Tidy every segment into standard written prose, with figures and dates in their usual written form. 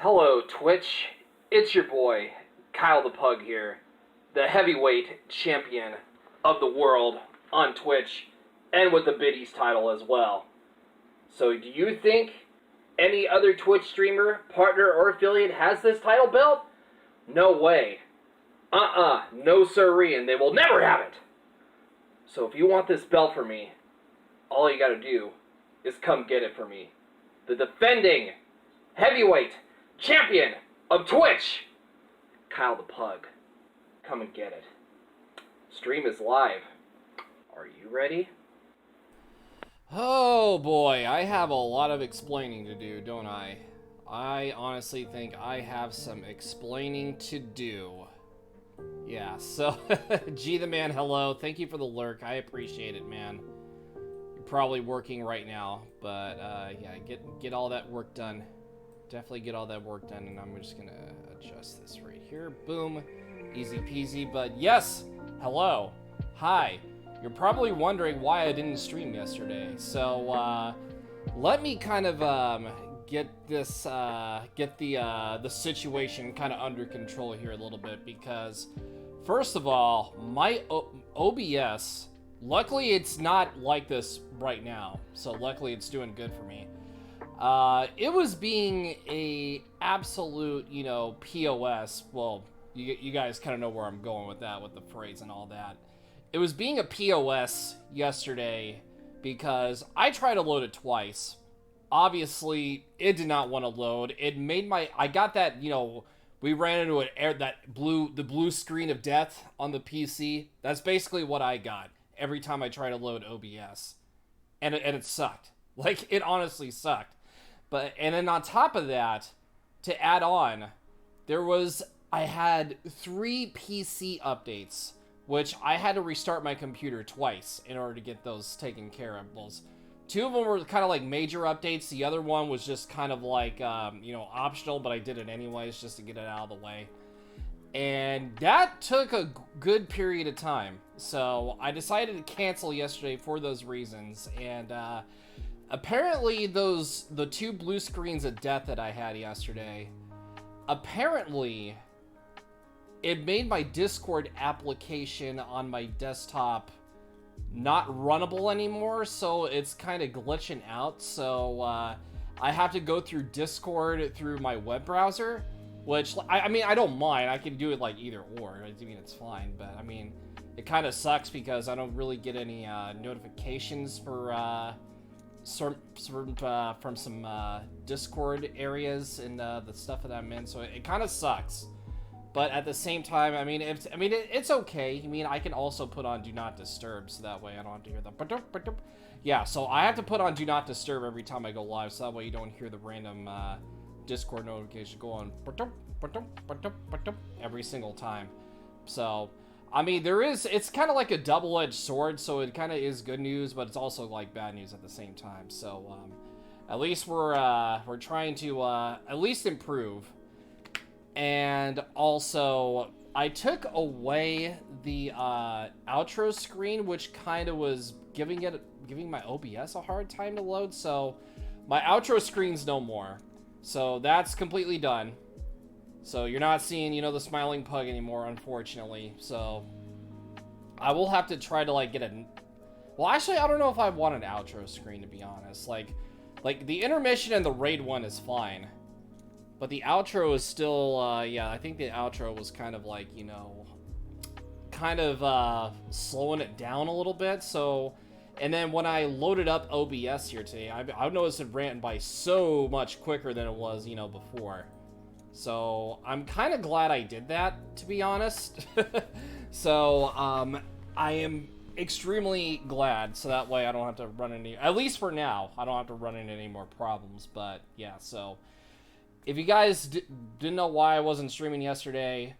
Hello, Twitch. It's your boy, Kyle the Pug here, the heavyweight champion of the world on Twitch, and with the Biddies title as well. So do you think any other Twitch streamer, partner, or affiliate has this title belt? No way. No siree, and they will never have it. So if you want this belt for me, all you gotta do is come get it for me. The defending heavyweight champion of Twitch, Kyle the Pug. Come and get it. Stream is live. Are you ready? Oh boy, I have a lot of explaining to do, don't I? I honestly think I have some explaining to do. Yeah, so, G the man, hello. Thank you for the lurk. I appreciate it, man. You're probably working right now, but yeah, get all that work done. Definitely get all that work done, and I'm just gonna adjust this right here. Boom. Easy peasy, but yes! Hello. Hi. You're probably wondering why I didn't stream yesterday. So, let me kind of, get this, get the situation kind of under control here a little bit, because, first of all, my OBS, luckily it's not like this right now, so luckily it's doing good for me. It was being a absolute, you know, POS. Well, you guys kind of know where I'm going with that, with the phrase and all that. It was being a POS yesterday because I tried to load it twice. Obviously, it did not want to load. It made I got that, you know, we ran into the blue screen of death on the PC. That's basically what I got every time I try to load OBS. And it sucked. Like, it honestly sucked. And then on top of that, to add on, there was I had 3 PC updates, which I had to restart my computer twice in order to get those taken care of. Those 2 of them were kind of like major updates. The other one was just kind of like, you know, optional, but I did it anyways just to get it out of the way. And that took a good period of time. So I decided to cancel yesterday for those reasons. And apparently the 2 blue screens of death that I had yesterday, apparently it made my Discord application on my desktop not runnable anymore, so it's kind of glitching out. So I have to go through Discord through my web browser, which, I mean, I don't mind. I can do it like either or. I mean, it's fine, but I mean, it kind of sucks because I don't really get any notifications for from some Discord areas and the stuff that I'm in, so it kind of sucks. But at the same time, I mean, it's okay. I mean, I can also put on Do Not Disturb, so that way I don't have to hear the... Yeah, so I have to put on Do Not Disturb every time I go live, so that way you don't hear the random Discord notification go on every single time. So, I mean, it's kind of like a double-edged sword, so it kind of is good news, but it's also like bad news at the same time. So, at least we're trying to at least improve. And also, I took away the outro screen, which kind of was giving my OBS a hard time to load. So my outro screen's no more. So that's completely done. So you're not seeing, you know, the smiling pug anymore, unfortunately. So I will have to try to like get a... Well, actually, I don't know if I want an outro screen, to be honest. Like the intermission and the raid one is fine. But the outro is still, yeah, I think the outro was kind of like, you know, kind of slowing it down a little bit. So, and then when I loaded up OBS here today, I noticed it ran by so much quicker than it was, you know, before. So I'm kind of glad I did that, to be honest. So I am extremely glad, so that way I don't have to run into, at least for now, I don't have to run into any more problems. But yeah, so... If you guys didn't know why I wasn't streaming yesterday,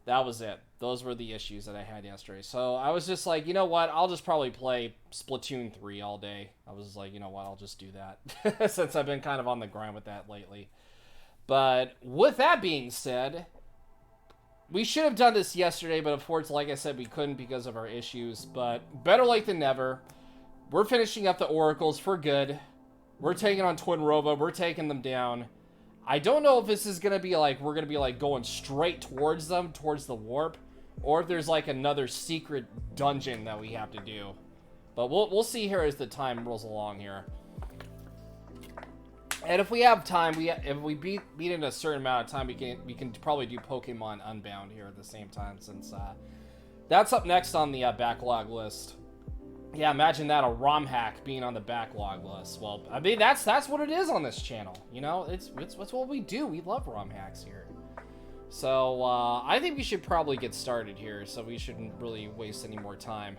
that was it. Those were the issues that I had yesterday. So I was just like, you know what? I'll just probably play Splatoon 3 all day. I was like, you know what? I'll just do that. Since I've been kind of on the grind with that lately. But with that being said, we should have done this yesterday, but unfortunately, like I said, we couldn't because of our issues. But better late than never. We're finishing up the Oracles for good. We're taking on Twin Rova. We're taking them down. I don't know if this is going to be like, we're going to be like going straight towards them, towards the warp, or if there's like another secret dungeon that we have to do. But we'll see here as the time rolls along here. And if we have time, if we beat in a certain amount of time, we can probably do Pokemon Unbound here at the same time, since that's up next on the backlog list. Yeah, imagine that, a ROM hack being on the backlog list. Well, I mean, that's what it is on this channel. You know, it's what we do. We love ROM hacks here. So, I think we should probably get started here, so we shouldn't really waste any more time.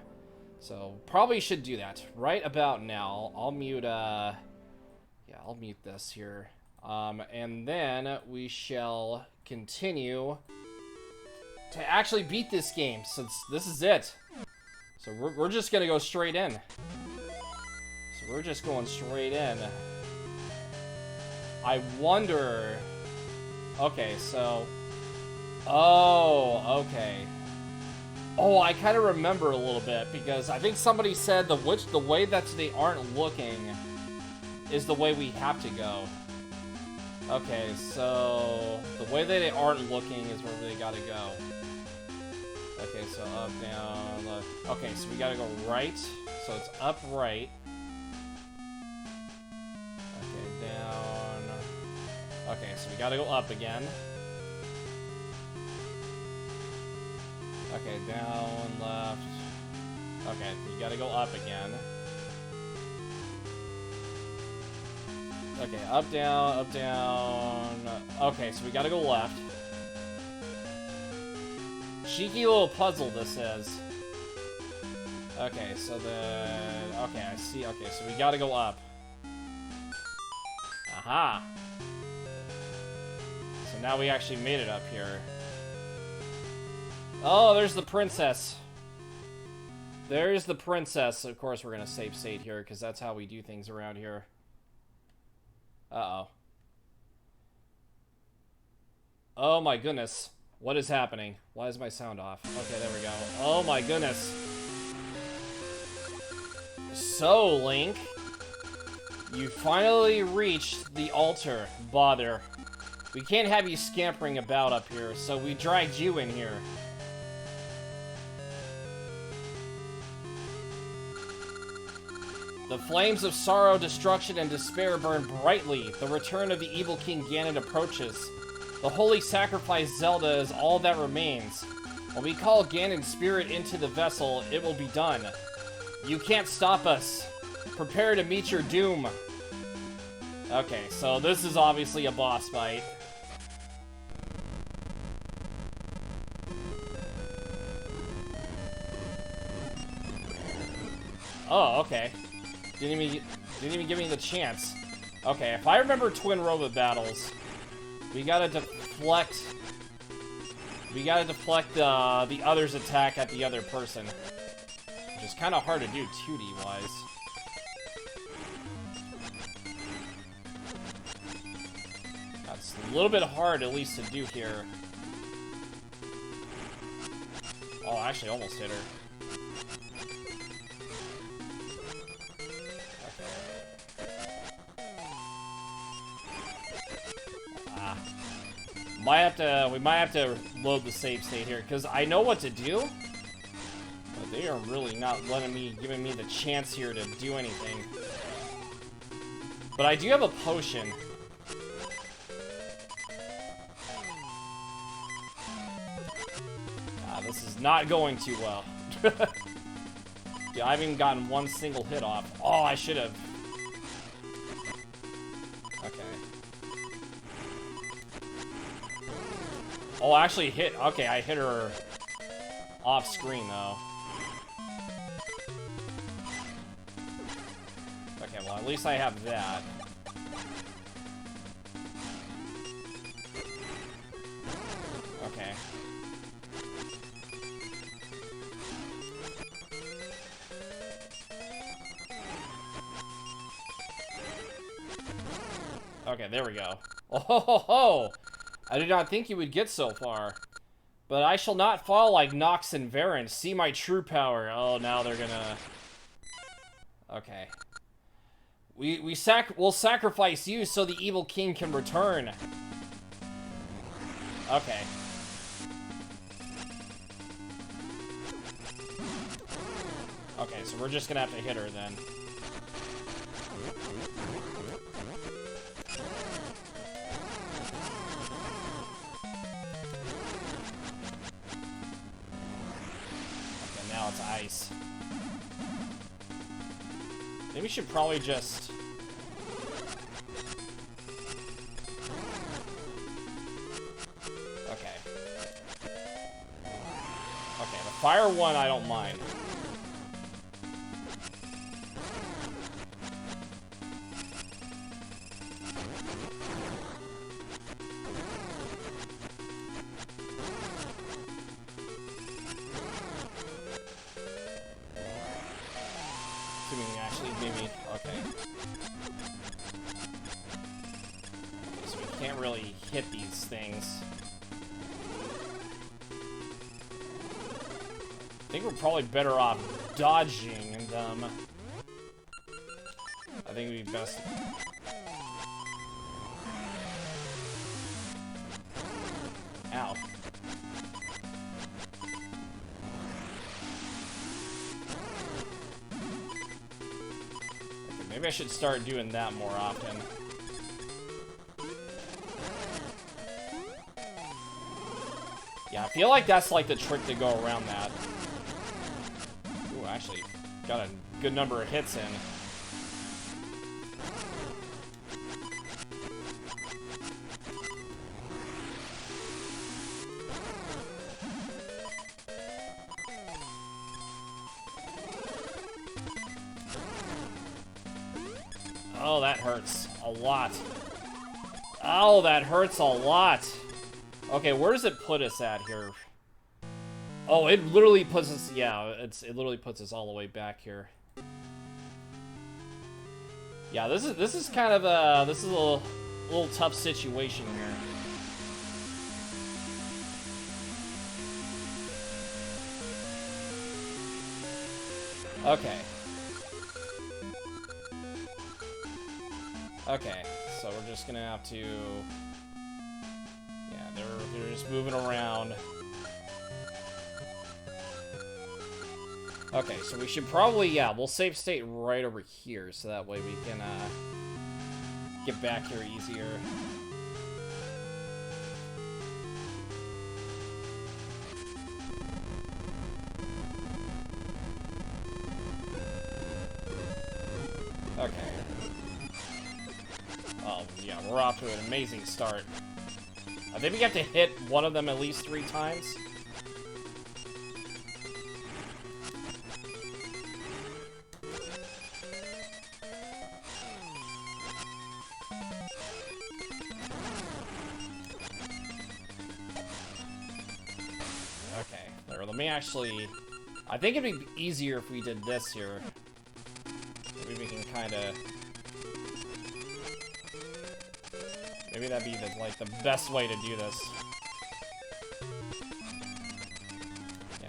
So, probably should do that right about now. I'll mute, yeah, I'll mute this here. And then we shall continue to actually beat this game, since this is it. So we're just gonna go straight in. So we're just going straight in. I wonder... Okay, so... Oh, okay. Oh, I kind of remember a little bit, because I think somebody said the way that they aren't looking is the way we have to go. Okay, so... The way that they aren't looking is where they gotta go. Okay, so up, down, left. Okay, so we gotta go right. So it's up, right. Okay, down. Okay, so we gotta go up again. Okay, down, left. Okay, you gotta go up again. Okay, up, down, up, down. Okay, so we gotta go left. Cheeky little puzzle this is. Okay, so then... Okay, I see. Okay, so we gotta go up. Aha! So now we actually made it up here. Oh, there's the princess. There's the princess. Of course, we're gonna save state here, because that's how we do things around here. Uh-oh. Oh my goodness. What is happening? Why is my sound off? Okay, there we go. Oh my goodness. So, Link, you finally reached the altar. Bother. We can't have you scampering about up here, so we dragged you in here. The flames of sorrow, destruction, and despair burn brightly. The return of the evil King Ganon approaches. The holy sacrifice Zelda is all that remains. When we call Ganon's spirit into the vessel, it will be done. You can't stop us. Prepare to meet your doom. Okay, so this is obviously a boss fight. Oh, okay. Didn't even give me the chance. Okay, if I remember Twin Robot battles, we gotta deflect. We gotta deflect the other's attack at the other person, which is kind of hard to do 2D wise. That's a little bit hard, at least, to do here. Oh, I actually almost hit her. We might have to load the save state here, because I know what to do, but they are really not giving me the chance here to do anything. But I do have a potion. This is not going too well. Yeah, I haven't even gotten one single hit off. Oh, I should have. Oh, I actually hit. Okay, I hit her off screen though. Okay, well, at least I have that. Okay. Okay, there we go. Oh, ho, ho, ho. I did not think you would get so far. But I shall not fall like Nox and Varen. See my true power. Oh, now they're gonna... Okay. We'll sacrifice you so the evil king can return. Okay. Okay, so we're just gonna have to hit her then. Now it's ice. Maybe we should probably just... Okay. Okay, the fire one I don't mind. Hit these things. I think we're probably better off dodging them. I think it'd be best. Ow. Okay, maybe I should start doing that more often. Yeah, I feel like that's like the trick to go around that. Ooh, actually got a good number of hits in. Oh, that hurts a lot. Oh, that hurts a lot. Okay, where does it put us at here? Oh, it literally puts us, yeah, it literally puts us all the way back here. Yeah, this is kind of a, this is a little tough situation here. Okay. Okay, so we're just gonna have to... Yeah, they're just moving around. Okay, so we should probably, yeah, we'll save state right over here, so that way we can, get back here easier. Okay. Oh, yeah, we're off to an amazing start. I think we have to hit one of them at least 3 times. Okay, there, let me actually... I think it'd be easier if we did this here. Maybe we can kind of... Maybe that'd be the, like, the best way to do this. Yeah.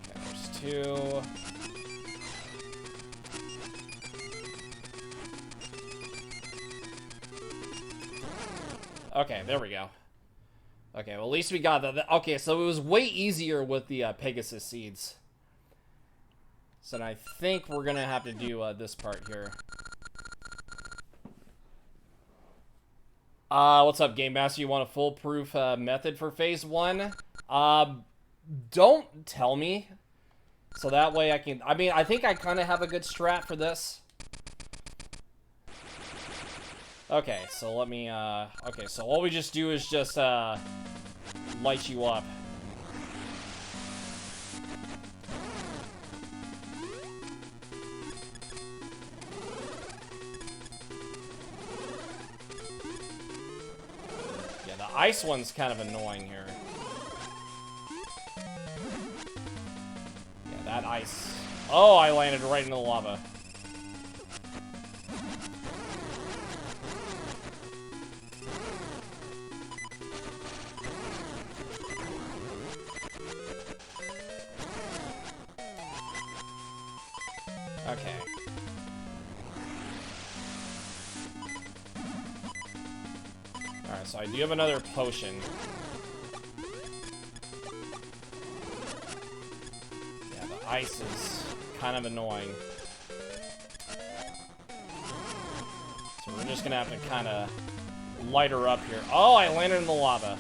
Okay, there's 2. Okay, there we go. Okay, well, at least we got that. Okay, so it was way easier with the Pegasus seeds. So I think we're gonna have to do this part here. What's up, Game Master? You want a foolproof method for Phase 1? Don't tell me. So that way I can... I mean, I think I kind of have a good strat for this. Okay, so let me, okay, so all we just do is just, light you up. Yeah, the ice one's kind of annoying here. Yeah, that ice. Oh, I landed right in the lava. Okay. Alright, so I do have another potion. Yeah, the ice is kind of annoying. So we're just gonna have to kind of light her up here. Oh, I landed in the lava.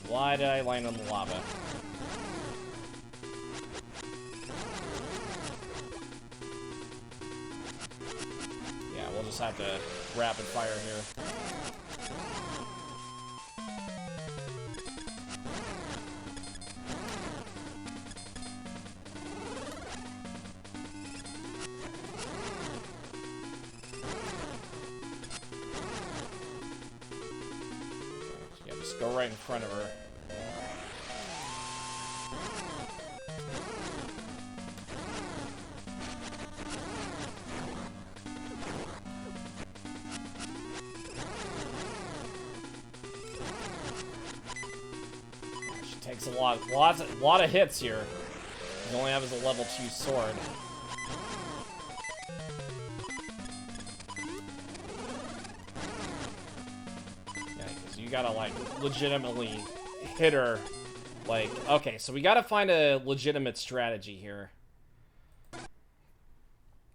Why did I land in the lava? We'll just have to rapid fire here. Yeah, just go right in front of her. Takes a lot of hits here. He only has a level 2 sword. Yeah, because you gotta like legitimately hit her. Like, okay, so we gotta find a legitimate strategy here.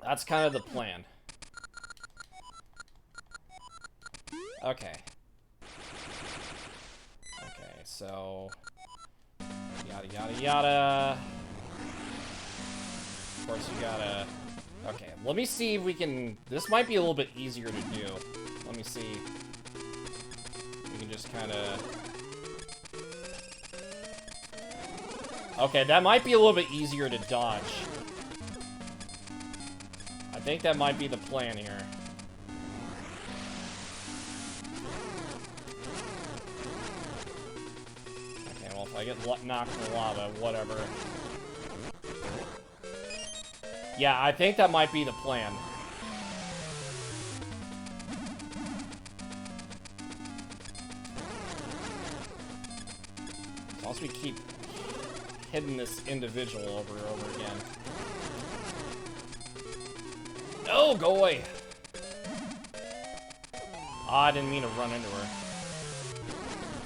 That's kind of the plan. Okay. Okay, so... Yada, yada, yada. Of course, you gotta... Okay, let me see if we can... This might be a little bit easier to do. let me see. We can just kind of... Okay, that might be a little bit easier to dodge. I think that might be the plan here. Okay, well, if I get knocked in the lava, whatever. Yeah, I think that might be the plan. Once we keep hitting this individual over and over again. No, go away! Oh, I didn't mean to run into her.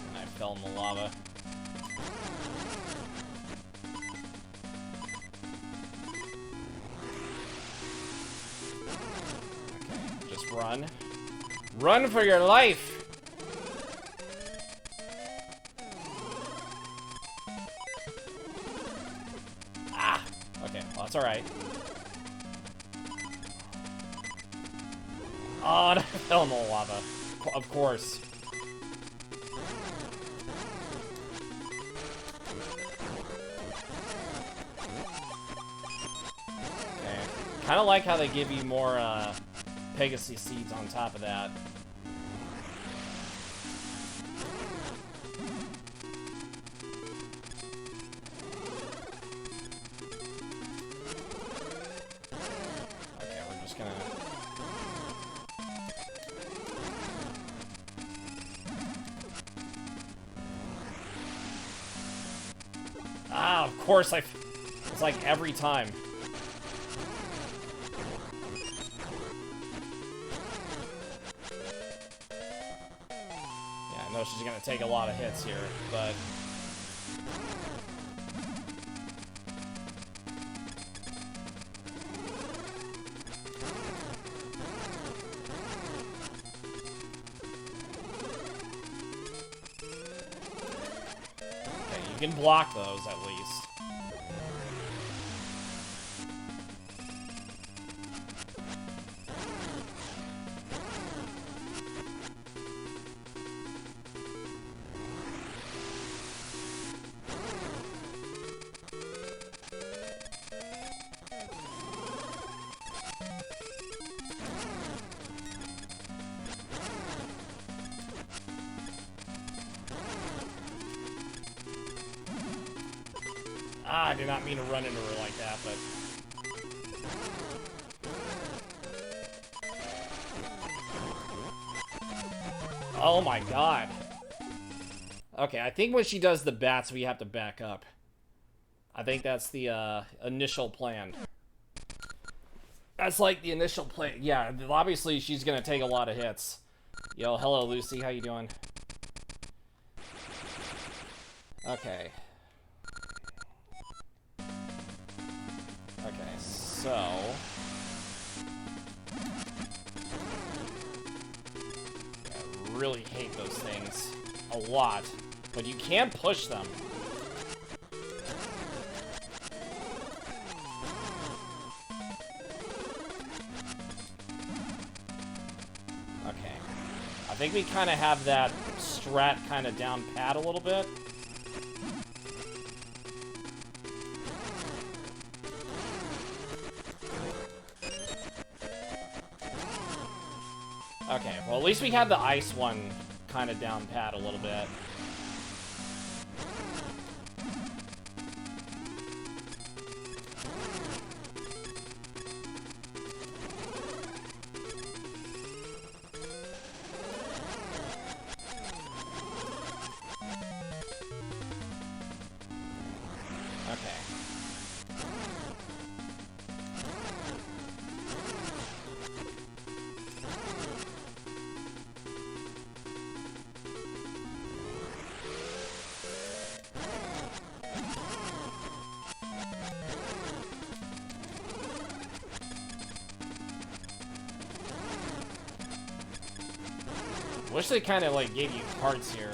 And I fell in the lava. Okay, just run. Run for your life! That's alright. Oh, I fell in the lava. Of course. Okay. Kind of like how they give you more, Pegasus seeds on top of that. Of course, it's like every time. Yeah, I know she's gonna take a lot of hits here, but... Okay, you can block those at least. Ah, I did not mean to run into her like that, but... Oh my god. Okay, I think when she does the bats, we have to back up. I think that's the, initial plan. That's like the initial plan. Yeah, obviously she's gonna take a lot of hits. Yo, hello Lucy, how you doing? Okay. Okay, so... I really hate those things. A lot. But you can push them. Okay. I think we kind of have that strat kind of down pat a little bit. Okay, well at least we have the ice one kind of down pat a little bit. Wish they kind of like gave you hearts here.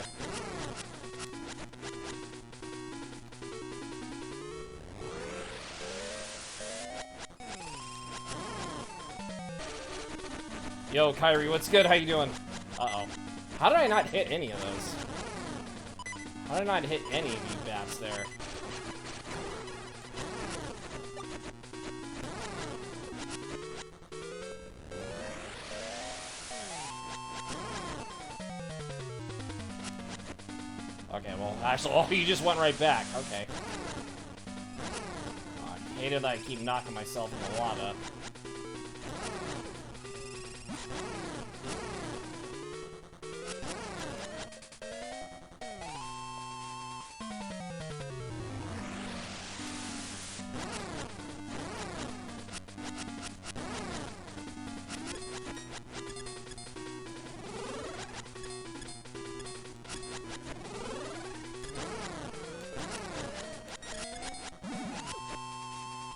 Yo, Kyrie, what's good? How you doing? Uh-oh. How did I not hit any of those? How did I not hit any of you bats there? Okay, well, actually, oh, you just went right back. Okay. Oh, I hated that I keep knocking myself in the lava.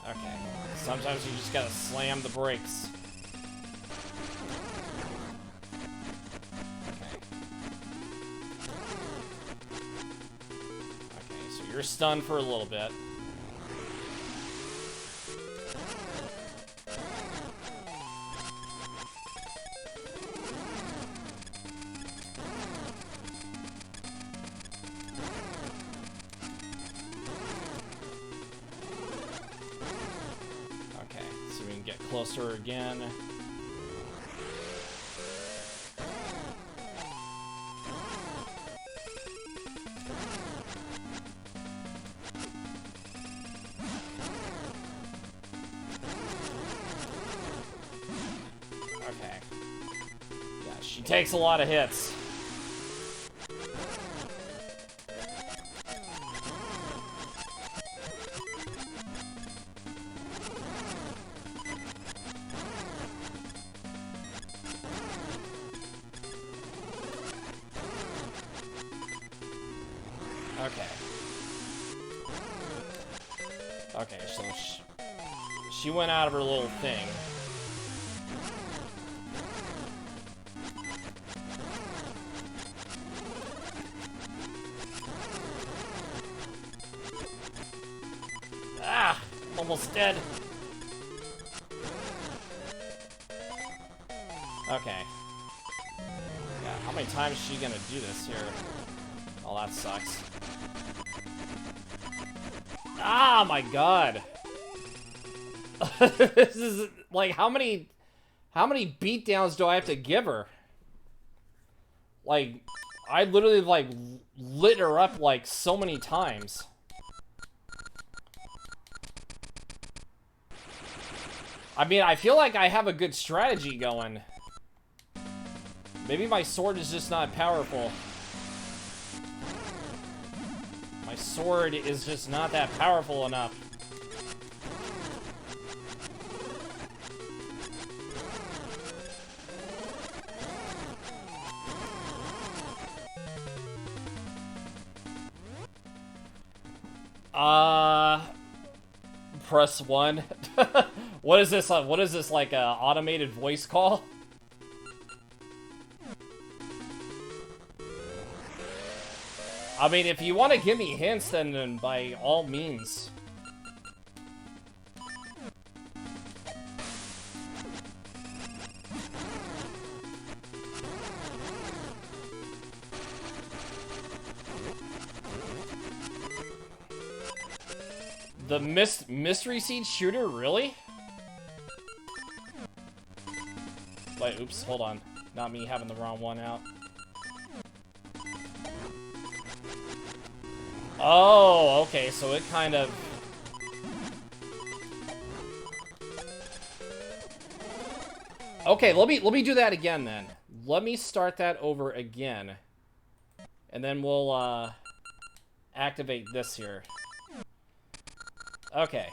Okay. Sometimes you just gotta slam the brakes. Okay. Okay, so you're stunned for a little bit. Get closer again. Okay. Yeah, she takes a lot of hits. Okay. Okay, so she went out of her little thing. Ah! I'm almost dead. Okay. Yeah, how many times is she gonna do this here? Oh, that sucks. Ah, my god. This is like how many beatdowns do I have to give her? Like I literally like lit her up like so many times. I mean, I feel like I have a good strategy going. Maybe my sword is just not powerful. My sword is just not that powerful enough. Press 1. What is this? What is this, like a automated voice call? I mean, if you want to give me hints, then by all means. The mystery seed shooter, really? Wait, oops, hold on. Not me having the wrong one out. Oh, okay, so it kind of... Okay, let me do that again then. Let me start that over again. And then we'll activate this here. Okay.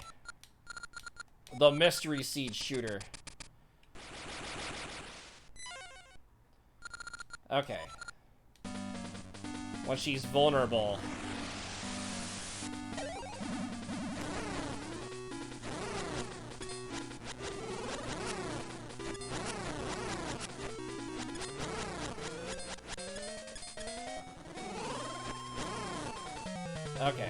The mystery seed shooter. Okay. When she's vulnerable. Okay.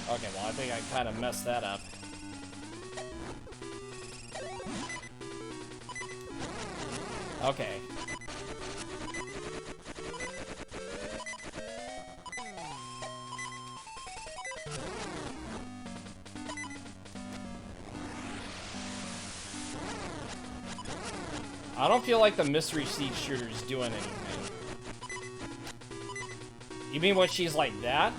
Okay, well, I think I kind of messed that up. Okay. I don't feel like the Mystery Seed shooter is doing anything. You mean when she's like that?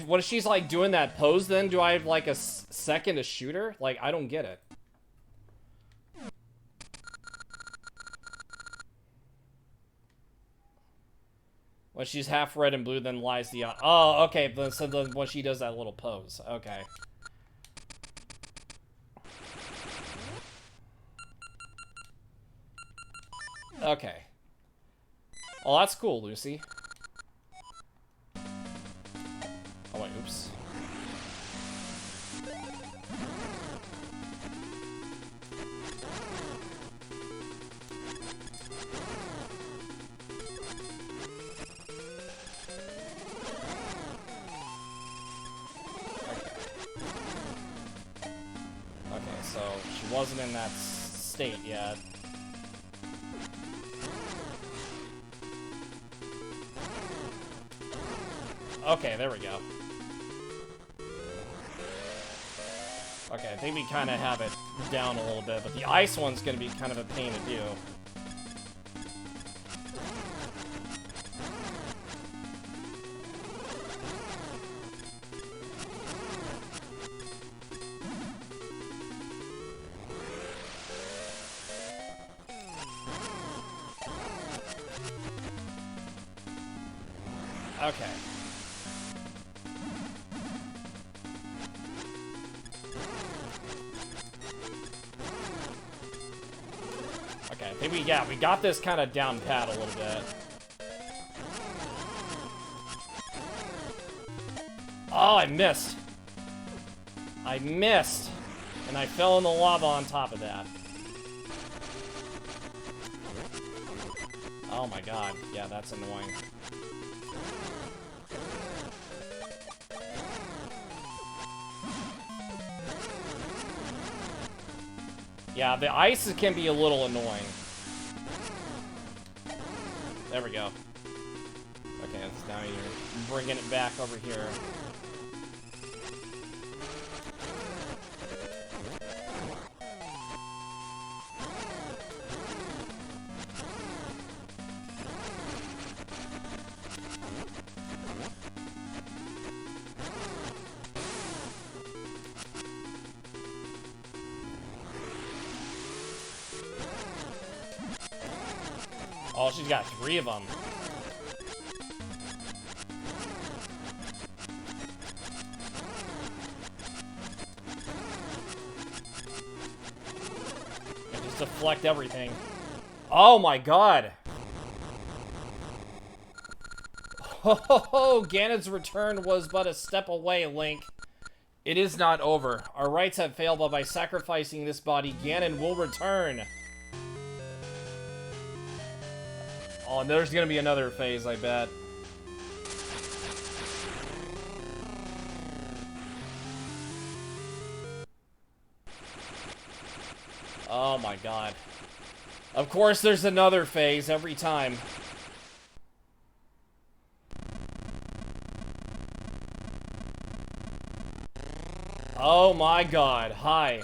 When she's like doing that pose, then do I have like a second to shoot her? Like, I don't get it. When she's half red and blue, then lies the... Oh, okay. So then when she does that little pose. Okay. Okay. Well, that's cool, Lucy. Oh, wait, oops. Okay, so she wasn't in that state yet. Okay, there we go. Okay, I think we kind of have it down a little bit, but the ice one's going to be kind of a pain to do. Okay. Okay, I think we got this kind of down pat a little bit. Oh, I missed. I missed. And I fell in the lava on top of that. Oh my god. Yeah, that's annoying. Yeah, the ice can be a little annoying. There we go. Okay, so now you're bringing it back over here. Oh, she's got 3 of them. And just deflect everything. Oh my god! Oh, Ganon's return was but a step away, Link. It is not over. Our rites have failed, but by sacrificing this body, Ganon will return. Oh, and there's gonna be another phase, I bet. Oh my god. Of course there's another phase every time. Oh my god, hi.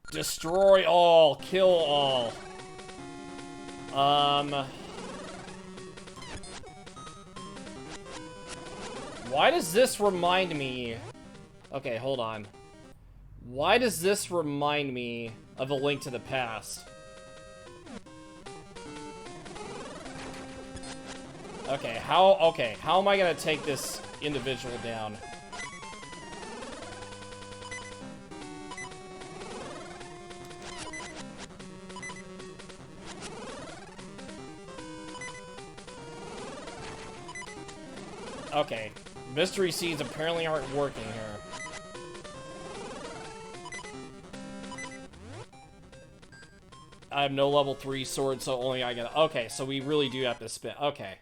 Destroy all, kill all. Why does this remind me... Okay, hold on. Why does this remind me of A Link to the Past? Okay, how am I gonna take this individual down? Okay, mystery seeds apparently aren't working here. I have no level 3 sword, so only I get... Okay, so we really do have to spin. Okay.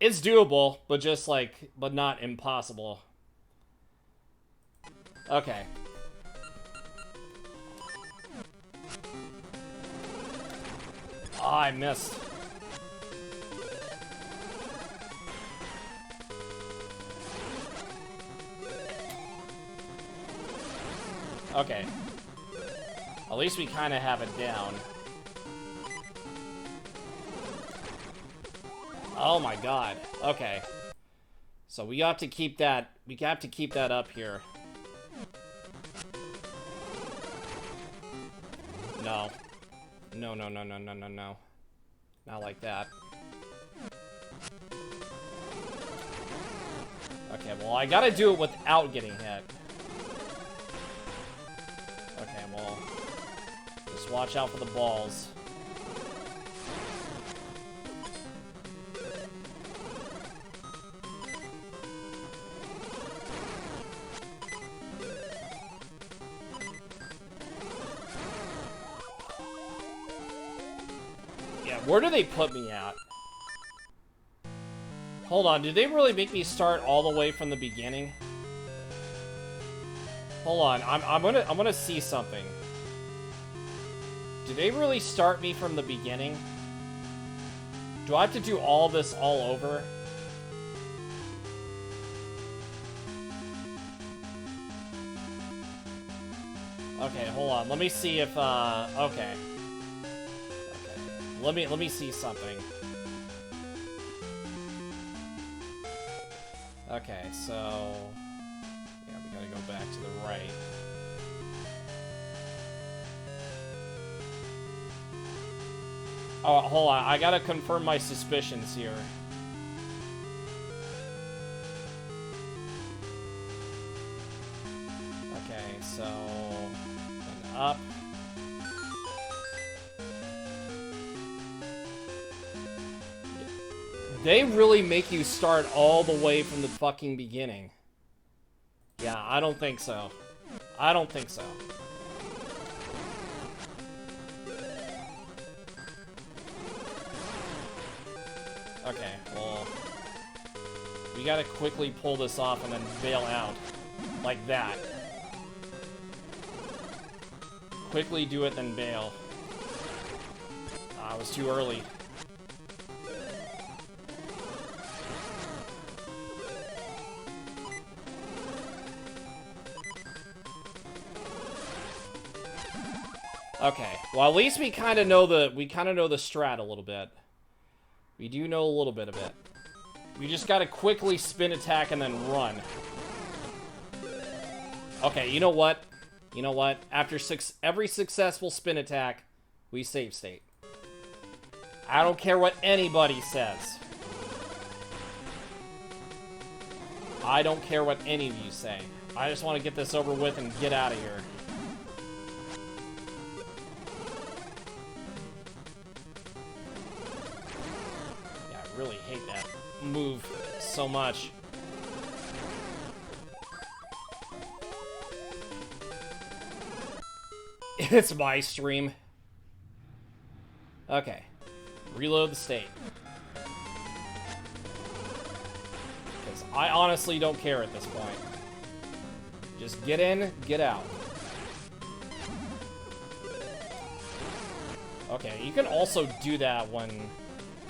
It's doable, but just like... But not impossible. Okay. Oh, I missed. Okay. At least we kind of have it down. Oh my god. Okay. So we have to keep that. We have to keep that up here. No. No, no, no, no, no, no, no. Not like that. Okay, well, I gotta do it without getting hit. Okay, well, just watch out for the balls. Yeah, where do they put me at? Hold on, did they really make me start all the way from the beginning? Hold on, I'm gonna see something. Do they really start me from the beginning? Do I have to do all this all over? Okay, hold on. Let me see if okay. Okay. Let me see something. Okay, so yeah, we gotta go back to the right. Oh, hold on. I gotta confirm my suspicions here. Okay, so and up. They really make you start all the way from the fucking beginning. Yeah, I don't think so. I don't think so. Okay, well, we gotta quickly pull this off and then bail out. Like that. Quickly do it, then bail. Ah, I was too early. Okay, well at least we kind of know the strat a little bit. We do know a little bit of it. We just gotta quickly spin attack and then run. Okay, you know what? You know what? After every successful spin attack, we save state. I don't care what anybody says. I don't care what any of you say. I just want to get this over with and get out of here. I really hate that move so much. It's my stream. Okay. Reload the state. Because I honestly don't care at this point. Just get in, get out. Okay, you can also do that when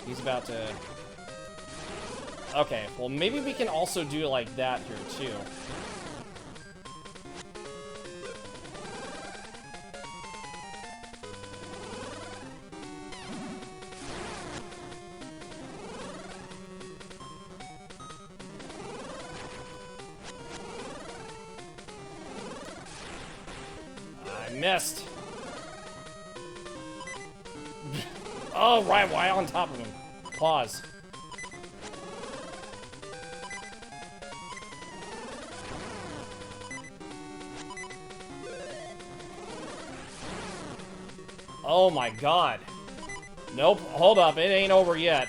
he's about to... Okay, well maybe we can also do it like that here too. I missed. Oh, right, why on top of him? Pause. Oh my god. Nope, hold up, it ain't over yet.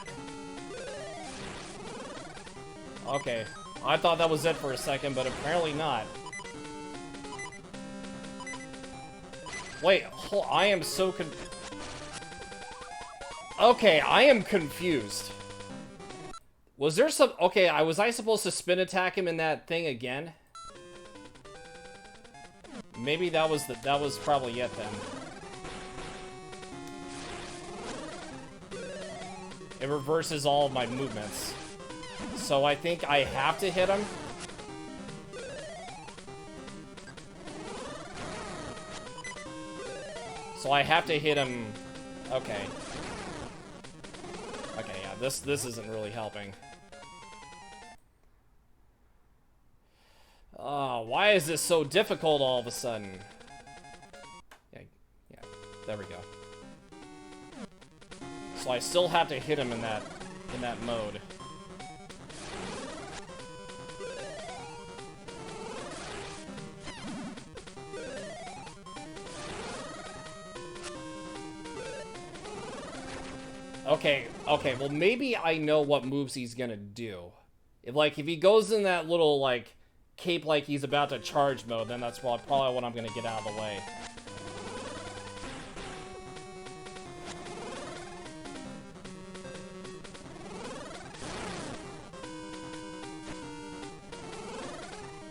Okay, I thought that was it for a second, but apparently not. Wait, I am so Okay, I am confused. Was there some... Okay, was I supposed to spin attack him in that thing again? Maybe that was probably it then. It reverses all of my movements. So I think I have to hit him. So I have to hit him. Okay. Okay, yeah, this isn't really helping. Oh, why is this so difficult all of a sudden? Yeah, there we go. So I still have to hit him in that mode. Okay, well maybe I know what moves he's gonna do. If he goes in that little, like, cape like he's about to charge mode, then that's probably what I'm gonna get out of the way.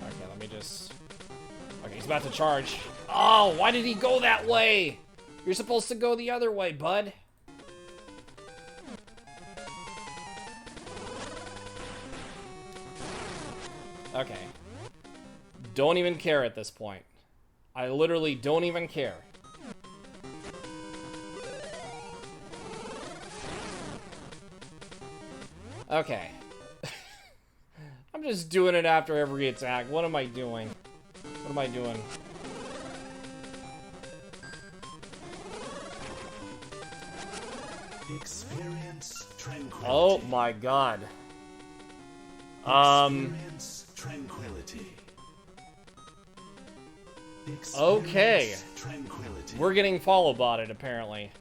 Okay, let me just... Okay, he's about to charge. Oh, why did he go that way? You're supposed to go the other way, bud. Okay. Don't even care at this point. I literally don't even care. Okay. I'm just doing it after every attack. What am I doing? What am I doing? Experience tranquility. Oh my god. Experience tranquility. Okay. Tranquility. We're getting follow botted apparently.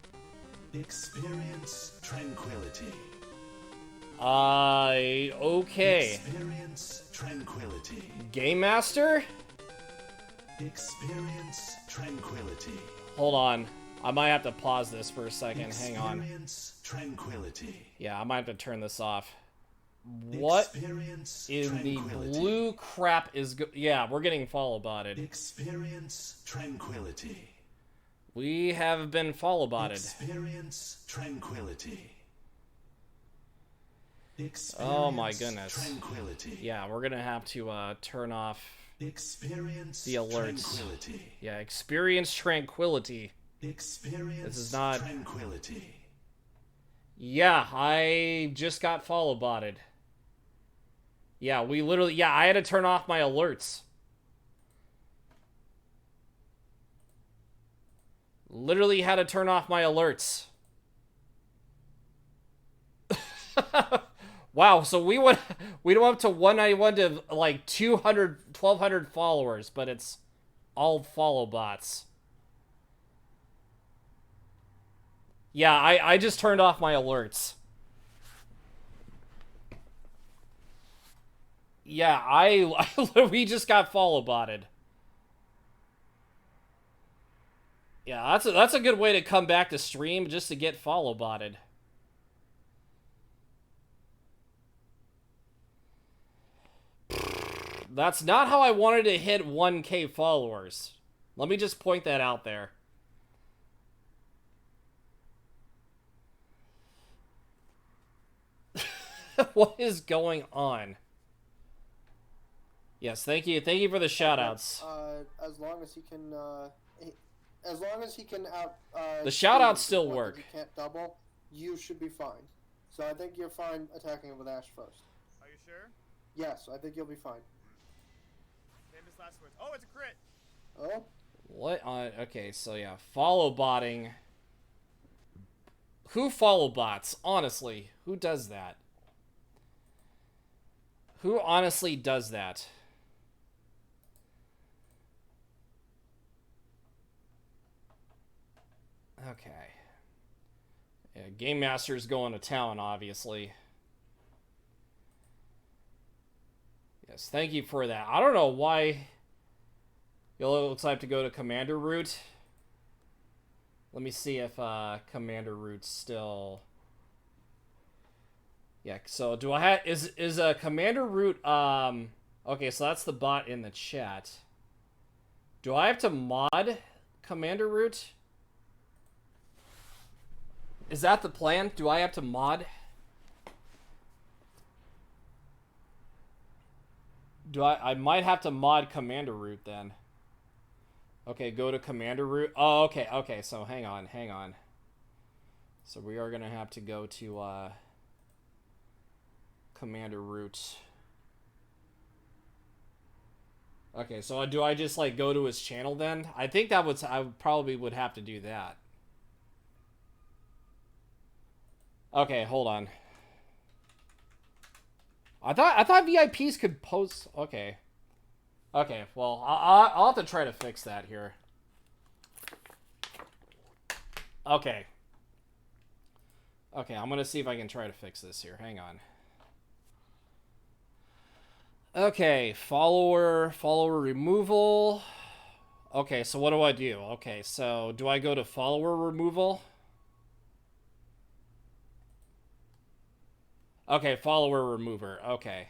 Experience tranquility. Okay. Experience tranquility. Game Master? Experience tranquility. Hold on. I might have to pause this for a second. Hang on. Experience tranquility. Yeah, I might have to turn this off. What Experience in the tranquility. blue crap is yeah, we're getting follow botted. Experience tranquility. We have been follow botted. Experience tranquility. Oh my goodness. Tranquility. Yeah, we're gonna have to turn off Experience the alerts. tranquility. Yeah, experience tranquility. Experience This is not... tranquility. Yeah, I just got follow botted. Yeah, we literally... Yeah, I had to turn off my alerts. Literally had to turn off my alerts. Wow, so we went up to 191 to like 200, 1,200 followers, but it's all follow bots. Yeah, I just turned off my alerts. Yeah, we just got follow botted. Yeah, that's a good way to come back to stream, just to get follow botted. That's not how I wanted to hit 1K followers. Let me just point that out there. What is going on? Yes, thank you for the shoutouts. As long as he can, out. The shoutouts still work. If you can't double, you should be fine. So I think you're fine attacking him with Ash first. Are you sure? Yes, I think you'll be fine. Famous last words. Oh, it's a crit. Oh. What? Okay, so yeah, follow botting. Who follow bots? Honestly, who does that? Who honestly does that? Okay. Yeah, Game Master's going to town, obviously. Yes, thank you for that. I don't know why Yellow looks like to go to Commander Route. Let me see if Commander Route's still... Yeah, so do I have... Is a Commander Route... Okay, so that's the bot in the chat. Do I have to mod Commander Root? Is that the plan? Do I have to mod? I might have to mod Commander Root then. Okay, go to Commander Root. Oh, okay, okay, so hang on. So we are gonna have to go to Commander Root. Okay, so do I just like go to his channel then? I think I probably would have to do that. Okay, hold on. I thought VIPs could post. Okay. Okay, well, I'll have to try to fix that here. Okay. Okay, I'm gonna see if I can try to fix this here. Hang on. Okay, follower removal. Okay, so what do I do? Okay, so do I go to follower removal? Okay, follower remover. Okay.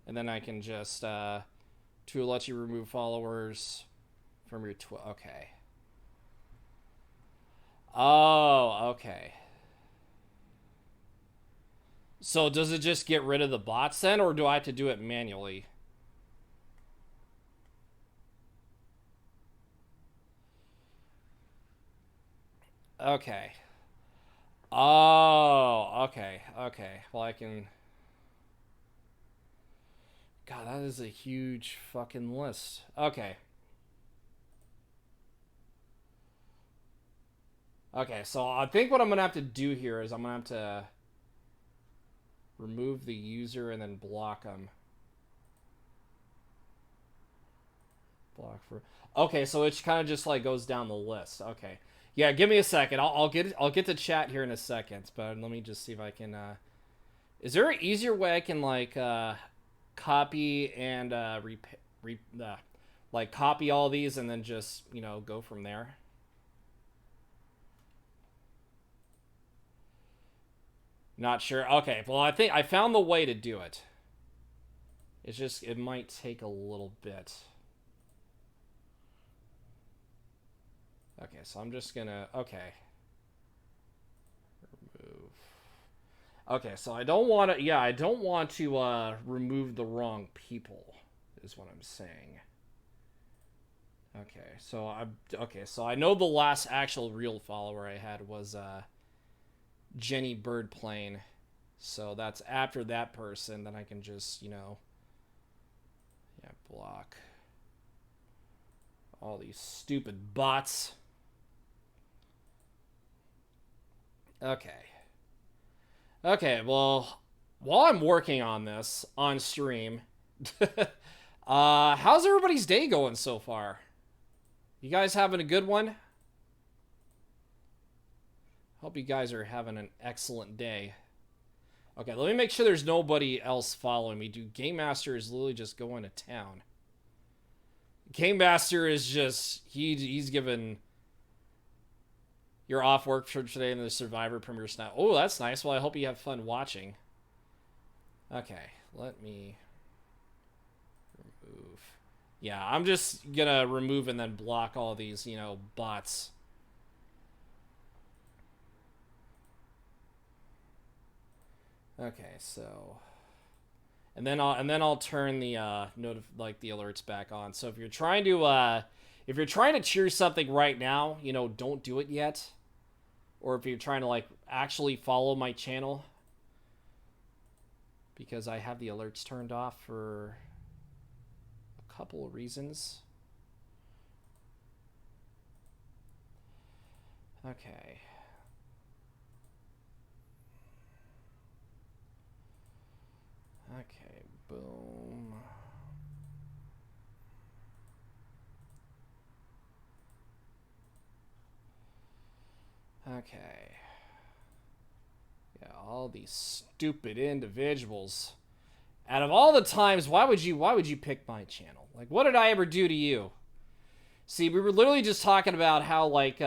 And then I can just, to let you remove followers from your okay. Oh, okay. So does it just get rid of the bots then, or do I have to do it manually? Okay. Oh, okay. Well, I can... God, that is a huge fucking list. Okay. Okay, so I think what I'm gonna have to do here is I'm gonna have to remove the user and then block them. Block for... Okay, so it kind of just like goes down the list. Okay. Yeah, give me a second. I'll get to chat here in a second, but let me just see if I can is there an easier way I can like copy and like copy all these and then just, you know, go from there? Not sure. Okay, well, I think I found the way to do it. It's just, it might take a little bit. Okay, so I'm just gonna, okay. Remove. Okay, so I don't want to, I don't want to remove the wrong people, is what I'm saying. Okay, so I know the last actual real follower I had was Jenny Birdplane. So that's after that person, then I can just, you know, block all these stupid bots. Okay, well, while I'm working on this on stream, how's everybody's day going so far? You guys having a good one? Hope you guys are having an excellent day. Okay, let me make sure there's nobody else following me. Dude, Game Master is literally just going to town. Game Master is just, he's given... You're off work for today and the Survivor premieres now. Oh, that's nice. Well, I hope you have fun watching. Okay, let me remove. Yeah, I'm just gonna remove and then block all these, you know, bots. Okay, so, and then I'll turn the the alerts back on. So if you're trying to cheer something right now, you know, don't do it yet. Or if you're trying to like actually follow my channel, because I have the alerts turned off for a couple of reasons. Okay. Okay, boom. Okay. Yeah, all these stupid individuals. Out of all the times, why would you pick my channel? Like, what did I ever do to you? See, we were literally just talking about how like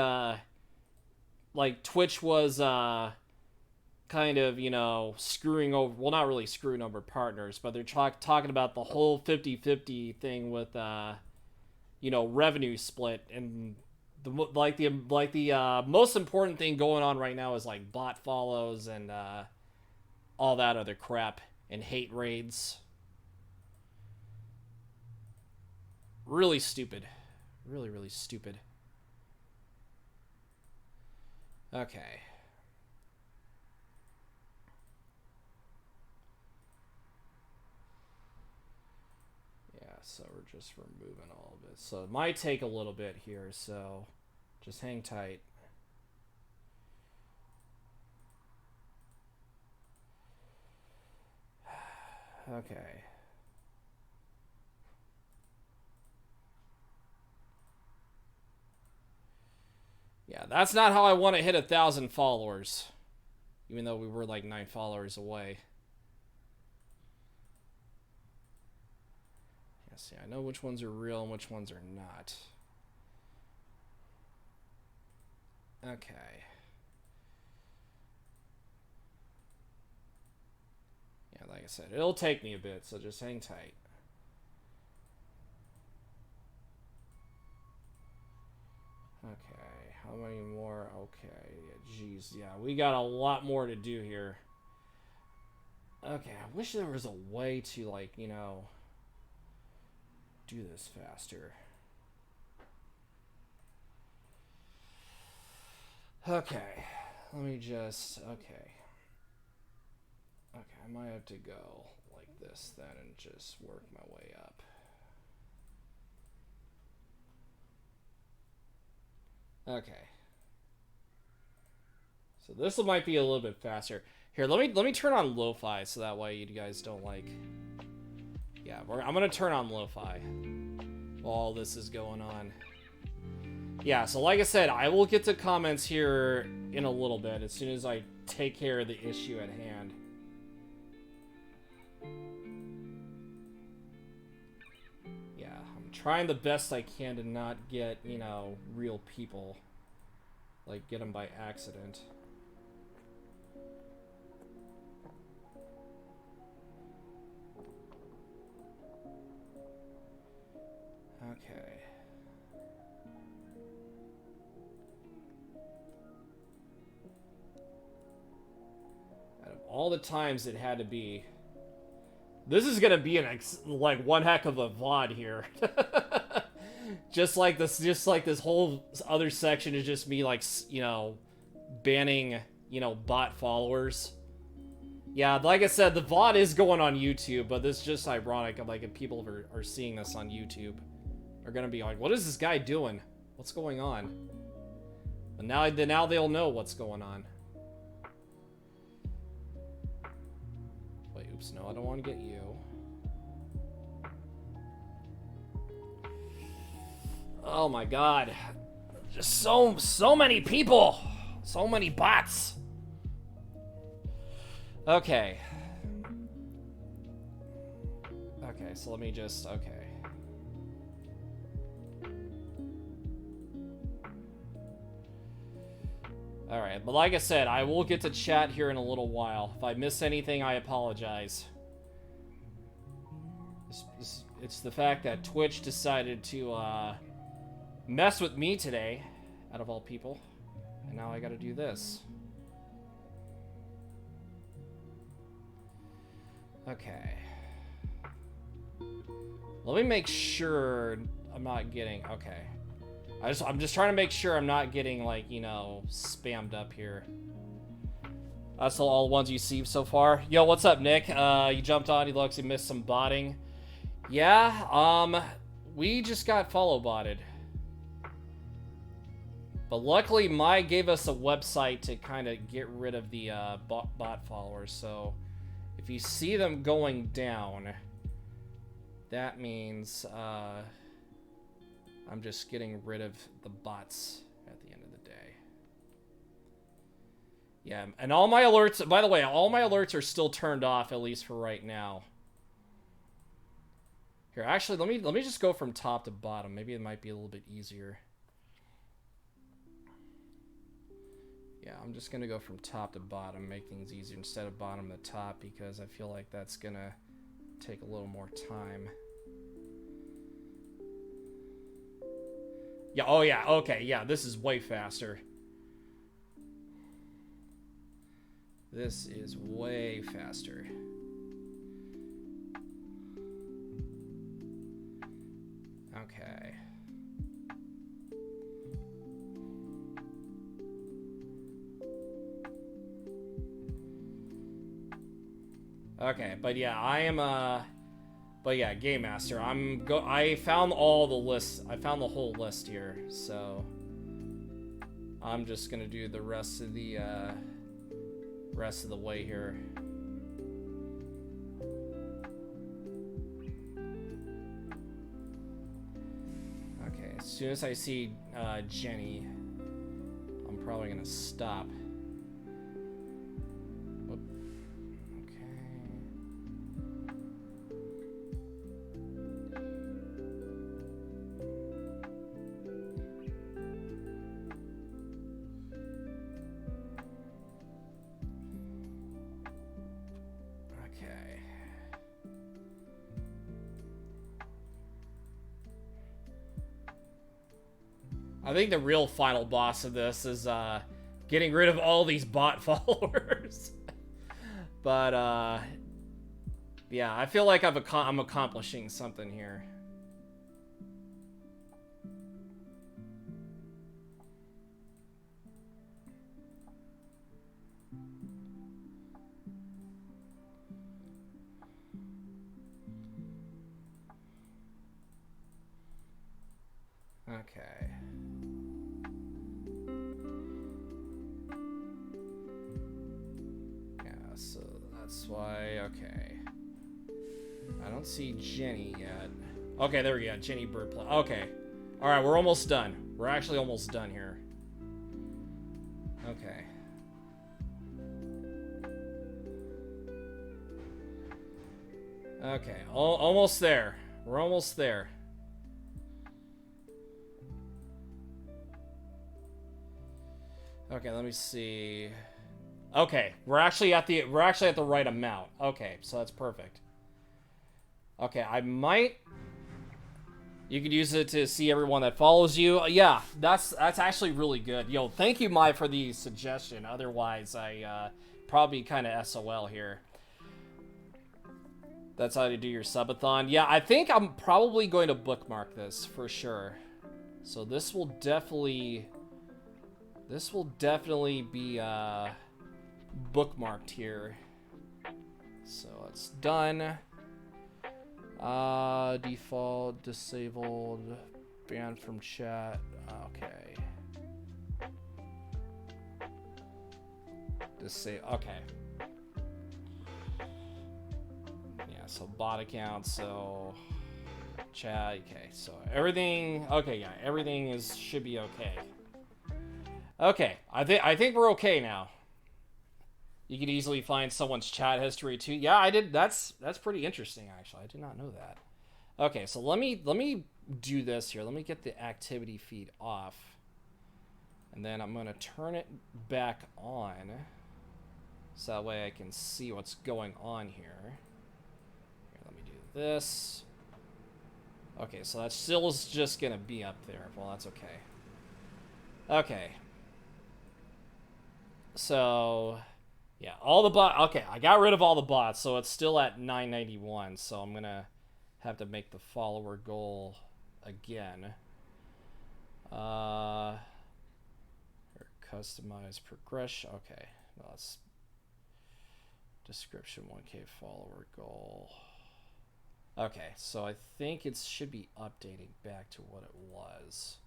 Twitch was kind of, you know, screwing over, well, not really screwing over partners, but they're talking about the whole 50-50 thing with you know, revenue split, and the most important thing going on right now is like bot follows and all that other crap and hate raids. Really stupid. Really, really stupid. Okay. Yeah, so we're just removing all of it. So it might take a little bit here, so just hang tight. Okay. Yeah, that's not how I want to hit 1,000 followers. Even though we were like 9 followers away. Yeah, see, I know which ones are real and which ones are not. Okay. Yeah, like I said, it'll take me a bit, so just hang tight. Okay, how many more? Okay, jeez, yeah, we got a lot more to do here. Okay, I wish there was a way to, like, you know, do this faster. Okay, let me just, okay, I might have to go like this then and just work my way up. Okay. So this might be a little bit faster. Here, let me turn on lo-fi so that way you guys don't like. Yeah, I'm gonna turn on lo-fi while all this is going on. Yeah, so like I said, I will get to comments here in a little bit as soon as I take care of the issue at hand. Yeah, I'm trying the best I can to not get, you know, real people. Like, get them by accident. Okay. Out of all the times it had to be, this is gonna be like one heck of a VOD here. just like this whole other section is just me, like, you know, banning, you know, bot followers. Yeah, like I said, the VOD is going on YouTube, but this is just ironic. Like, if people are seeing this on YouTube, are gonna be like, what is this guy doing? What's going on? But now they'll know what's going on. Wait, oops, no, I don't want to get you. Oh my god. Just so many people. So many bots. Okay. Okay, so let me just, okay. Alright, but like I said, I will get to chat here in a little while. If I miss anything, I apologize. It's the fact that Twitch decided to mess with me today, out of all people. And now I gotta do this. Okay. Let me make sure I'm not getting... Okay. I'm just trying to make sure I'm not getting, like, you know, spammed up here. That's all the ones you see so far. Yo, what's up, Nick? You jumped on. You looks you missed some botting. Yeah, we just got follow botted. But luckily, Mai gave us a website to kind of get rid of the bot followers. So if you see them going down, that means I'm just getting rid of the bots at the end of the day. Yeah, and all my alerts, by the way, all my alerts are still turned off, at least for right now. Here, actually, let me just go from top to bottom. Maybe it might be a little bit easier. Yeah, I'm just gonna go from top to bottom, make things easier instead of bottom to top, because I feel like that's gonna take a little more time. Yeah, oh yeah, okay, yeah, this is way faster. This is way faster. Okay. Okay, but yeah, I am but yeah, Game Master. I found all the lists. I found the whole list here, so I'm just gonna do the rest of the way here. Okay, as soon as I see Jenny, I'm probably gonna stop. Whoop. Okay. I think the real final boss of this is getting rid of all these bot followers. But yeah, I feel like I'm accomplishing something here. Okay. Yeah, so that's why, okay. I don't see Jenny yet. Okay, there we go, Jenny Birdplay. Okay. Alright, we're almost done. We're actually almost done here. Okay. Okay, almost there. We're almost there. Okay, let me see. Okay, we're actually at the right amount. Okay, so that's perfect. Okay, I might. You could use it to see everyone that follows you. Yeah, that's actually really good. Yo, thank you, Mai, for the suggestion. Otherwise, I probably kind of SOL here. That's how to do your subathon. Yeah, I think I'm probably going to bookmark this for sure. So this will definitely be bookmarked here. So it's done. Default disabled, banned from chat. Okay. Okay. Yeah, so bot account, so chat, okay, so everything, okay, yeah, everything should be okay. Okay, I think we're okay now. You could easily find someone's chat history too. Yeah, I did. That's pretty interesting actually. I did not know that. Okay, so let me do this here. Let me get the activity feed off. And then I'm going to turn it back on. So that way I can see what's going on here. Here, let me do this. Okay, so that still is just going to be up there. Well, that's okay. Okay. So, yeah, all the bots. Okay, I got rid of all the bots, so it's still at 991. So I'm going to have to make the follower goal again. Customize progression. Okay, no, that's description 1K follower goal. Okay, so I think it should be updating back to what it was.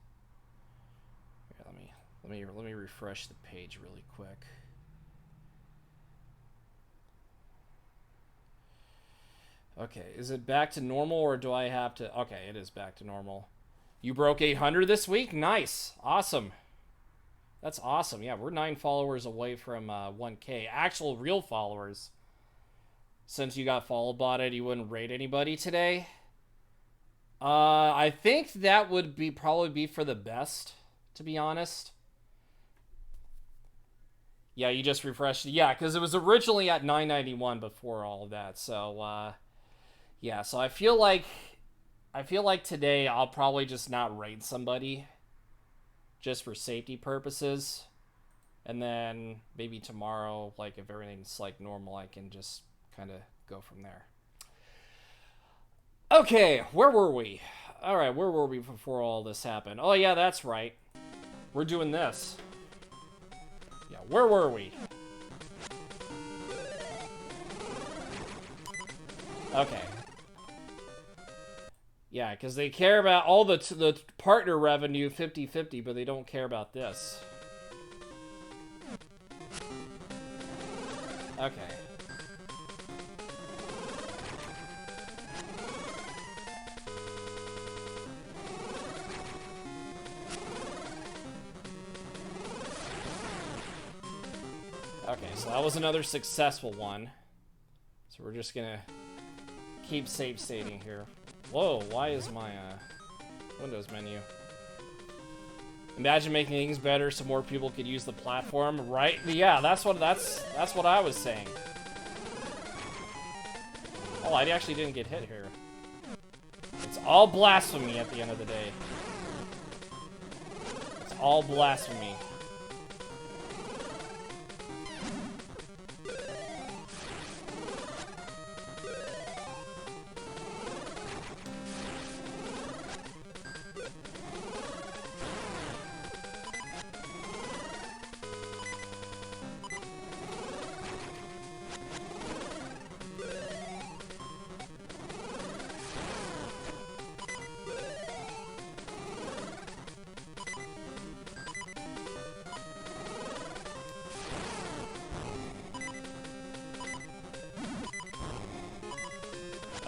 Here, let me refresh the page really quick. Okay, is it back to normal or do I have to? Okay, it is back to normal. You broke 800 this week? Nice. Awesome. That's awesome. Yeah, we're 9 followers away from 1K. Actual real followers. Since you got followed botted, you wouldn't rate anybody today? I think that would probably be for the best, to be honest. Yeah, you just refreshed. Yeah, because it was originally at 991 before all of that. So, yeah, so I feel like today I'll probably just not raid somebody. just for safety purposes. And then maybe tomorrow, like if everything's like normal, I can just kind of go from there. Okay, where were we? All right, where were we before all this happened? Oh yeah, that's right. We're doing this. Yeah, where were we? Okay. Yeah, because they care about all the partner revenue 50-50, but they don't care about this. Okay. Okay, so that was another successful one. So we're just gonna keep save stating here. Whoa, why is my Windows menu? Imagine making things better so more people could use the platform, right? Yeah, that's what I was saying. Oh, I actually didn't get hit here. It's all blasphemy at the end of the day. It's all blasphemy.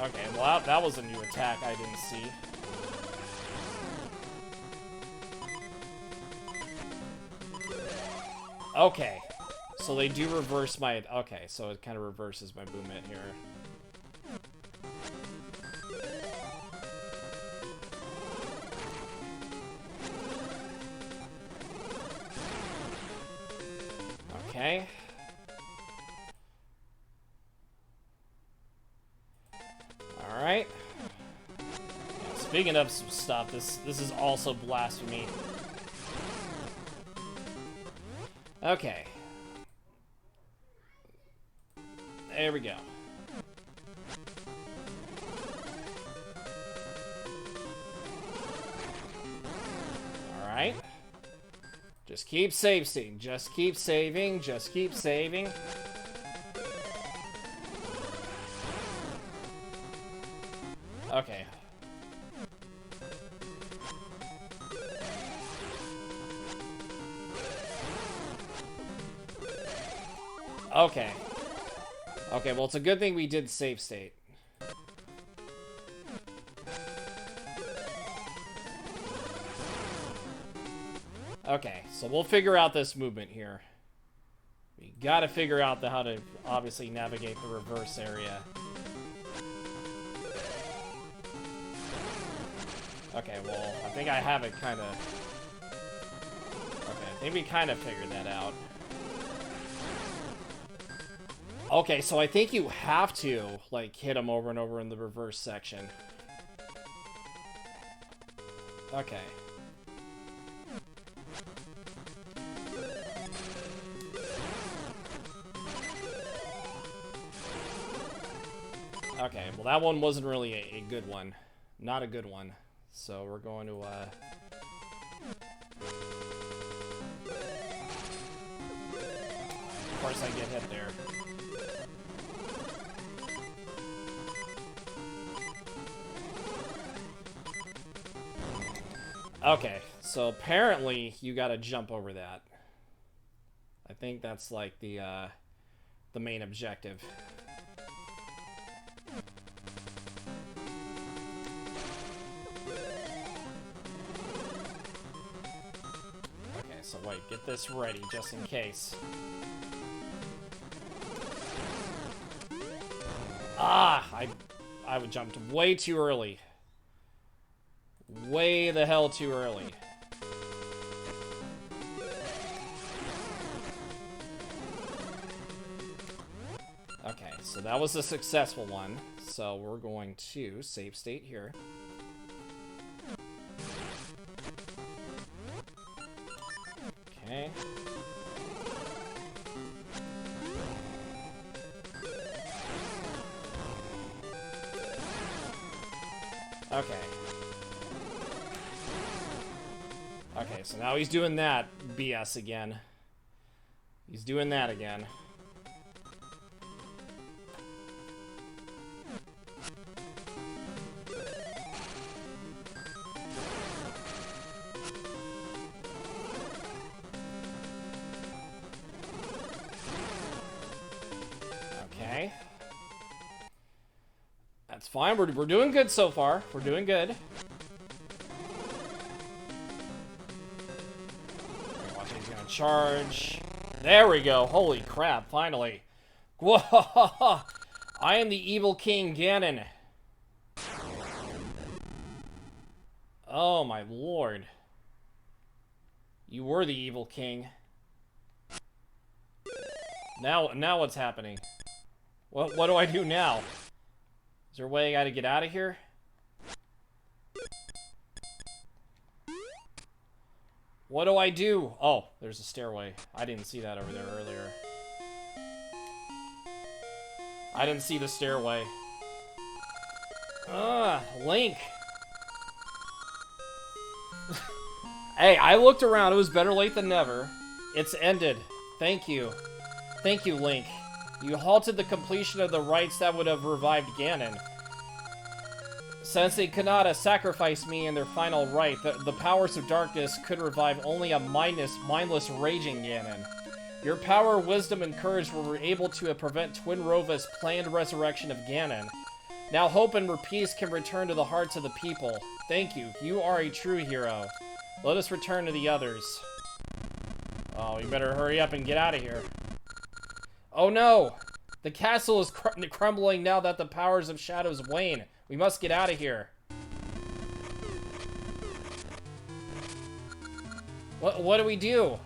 Okay, well that was a new attack I didn't see. Okay, so they do reverse my... Okay, so it kind of reverses my movement here. Okay. Alright. Yeah, speaking of some stuff, this is also blasphemy. Okay. There we go. Alright. Just keep saving. Just keep saving. Just keep saving. Okay. Okay. Okay, well, it's a good thing we did save state. Okay, so we'll figure out this movement here. We gotta figure out how to obviously navigate the reverse area. Okay, well, I think I have it kind of... Okay, I think we kind of figured that out. Okay, so I think you have to, like, hit them over and over in the reverse section. Okay. Okay, well that one wasn't really a good one. Not a good one. So we're going to, Of course I get hit there. Okay, so apparently you gotta jump over that. I think that's like the main objective. Okay, so wait, get this ready just in case. Ah, I would jumped way too early. Way the hell too early. Okay, so that was a successful one. So we're going to save state here. Okay. Okay. Okay, so now he's doing that BS again. He's doing that again. Okay. That's fine. We're doing good so far. We're doing good. Watch, he's gonna charge. There we go. Holy crap! Finally. Whoa! I am the evil King Ganon. Oh my lord. You were the evil king. Now what's happening? What do I do now? Is there a way I gotta get out of here? What do I do? Oh, there's a stairway. I didn't see that over there earlier. I didn't see the stairway. Link. Hey, I looked around. It was better late than never. It's ended. Thank you. Thank you, Link. You halted the completion of the rites that would have revived Ganon. Since they could not sacrifice me in their final rite, the powers of darkness could revive only a mindless raging Ganon. Your power, wisdom, and courage were able to prevent Twin Rova's planned resurrection of Ganon. Now hope and peace can return to the hearts of the people. Thank you. You are a true hero. Let us return to the others. Oh, you better hurry up and get out of here. Oh no! The castle is crumbling now that the powers of shadows wane. We must get out of here. What do we do?